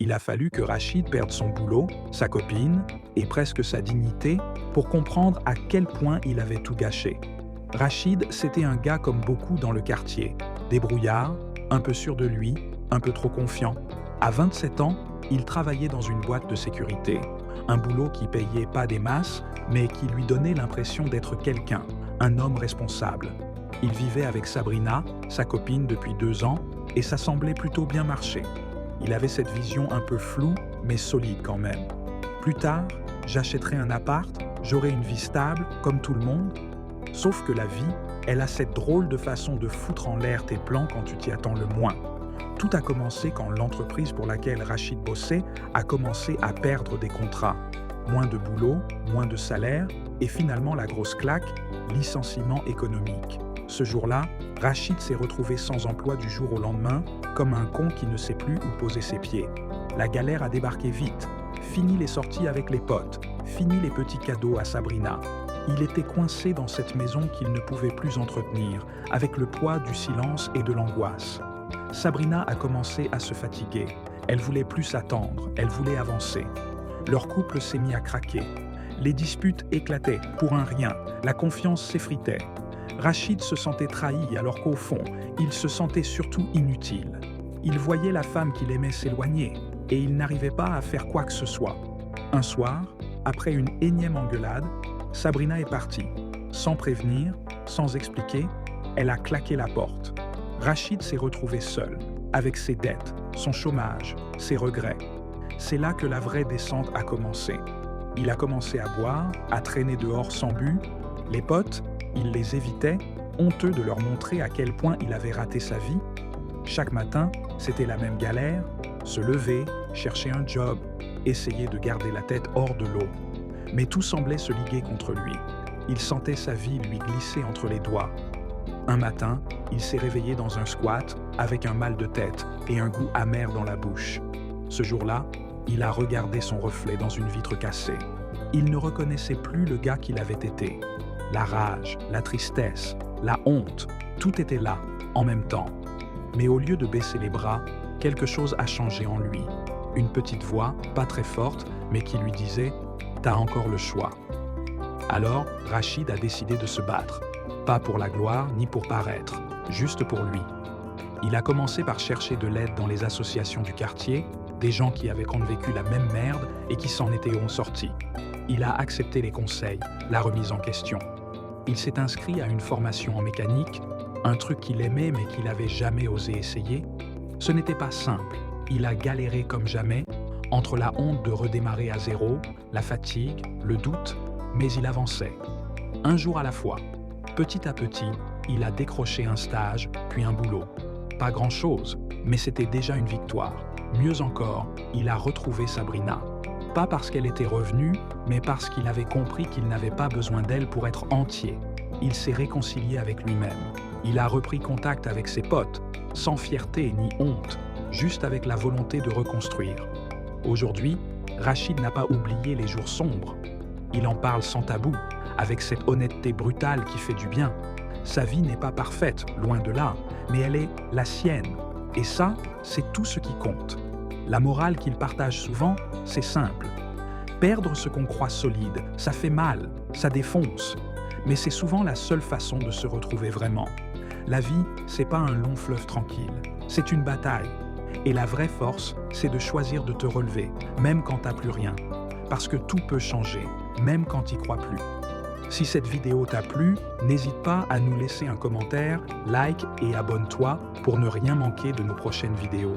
Il a fallu que Rachid perde son boulot, sa copine et presque sa dignité pour comprendre à quel point il avait tout gâché. Rachid, c'était un gars comme beaucoup dans le quartier, débrouillard, un peu sûr de lui, un peu trop confiant. À 27 ans, il travaillait dans une boîte de sécurité, un boulot qui payait pas des masses, mais qui lui donnait l'impression d'être quelqu'un, un homme responsable. Il vivait avec Sabrina, sa copine depuis 2 ans, et ça semblait plutôt bien marcher. Il avait cette vision un peu floue, mais solide quand même. Plus tard, j'achèterai un appart, j'aurai une vie stable, comme tout le monde. Sauf que la vie, elle a cette drôle de façon de foutre en l'air tes plans quand tu t'y attends le moins. Tout a commencé quand l'entreprise pour laquelle Rachid bossait a commencé à perdre des contrats. Moins de boulot, moins de salaire, et finalement la grosse claque, licenciement économique. Ce jour-là, Rachid s'est retrouvé sans emploi du jour au lendemain, comme un con qui ne sait plus où poser ses pieds. La galère a débarqué vite. Fini les sorties avec les potes, fini les petits cadeaux à Sabrina. Il était coincé dans cette maison qu'il ne pouvait plus entretenir, avec le poids du silence et de l'angoisse. Sabrina a commencé à se fatiguer. Elle voulait plus s'attendre, elle voulait avancer. Leur couple s'est mis à craquer. Les disputes éclataient pour un rien, la confiance s'effritait. Rachid se sentait trahi alors qu'au fond, il se sentait surtout inutile. Il voyait la femme qu'il aimait s'éloigner et il n'arrivait pas à faire quoi que ce soit. Un soir, après une énième engueulade, Sabrina est partie. Sans prévenir, sans expliquer, elle a claqué la porte. Rachid s'est retrouvé seul, avec ses dettes, son chômage, ses regrets. C'est là que la vraie descente a commencé. Il a commencé à boire, à traîner dehors sans but. Les potes, il les évitait, honteux de leur montrer à quel point il avait raté sa vie. Chaque matin, c'était la même galère, se lever, chercher un job, essayer de garder la tête hors de l'eau. Mais tout semblait se liguer contre lui. Il sentait sa vie lui glisser entre les doigts. Un matin, il s'est réveillé dans un squat avec un mal de tête et un goût amer dans la bouche. Ce jour-là, il a regardé son reflet dans une vitre cassée. Il ne reconnaissait plus le gars qu'il avait été. La rage, la tristesse, la honte, tout était là, en même temps. Mais au lieu de baisser les bras, quelque chose a changé en lui. Une petite voix, pas très forte, mais qui lui disait « T'as encore le choix ». Alors, Rachid a décidé de se battre. Pas pour la gloire, ni pour paraître, juste pour lui. Il a commencé par chercher de l'aide dans les associations du quartier, des gens qui avaient vécu la même merde et qui s'en étaient sortis. Il a accepté les conseils, la remise en question. Il s'est inscrit à une formation en mécanique, un truc qu'il aimait mais qu'il n'avait jamais osé essayer. Ce n'était pas simple, il a galéré comme jamais, entre la honte de redémarrer à zéro, la fatigue, le doute, mais il avançait. Un jour à la fois. Petit à petit, il a décroché un stage, puis un boulot. Pas grand-chose, mais c'était déjà une victoire. Mieux encore, il a retrouvé Sabrina. Pas parce qu'elle était revenue, mais parce qu'il avait compris qu'il n'avait pas besoin d'elle pour être entier. Il s'est réconcilié avec lui-même. Il a repris contact avec ses potes, sans fierté ni honte, juste avec la volonté de reconstruire. Aujourd'hui, Rachid n'a pas oublié les jours sombres. Il en parle sans tabou, avec cette honnêteté brutale qui fait du bien. Sa vie n'est pas parfaite, loin de là, mais elle est la sienne. Et ça, c'est tout ce qui compte. La morale qu'il partage souvent, c'est simple. Perdre ce qu'on croit solide, ça fait mal, ça défonce. Mais c'est souvent la seule façon de se retrouver vraiment. La vie, c'est pas un long fleuve tranquille, c'est une bataille. Et la vraie force, c'est de choisir de te relever, même quand t'as plus rien. Parce que tout peut changer, même quand t'y crois plus. Si cette vidéo t'a plu, n'hésite pas à nous laisser un commentaire, like et abonne-toi pour ne rien manquer de nos prochaines vidéos.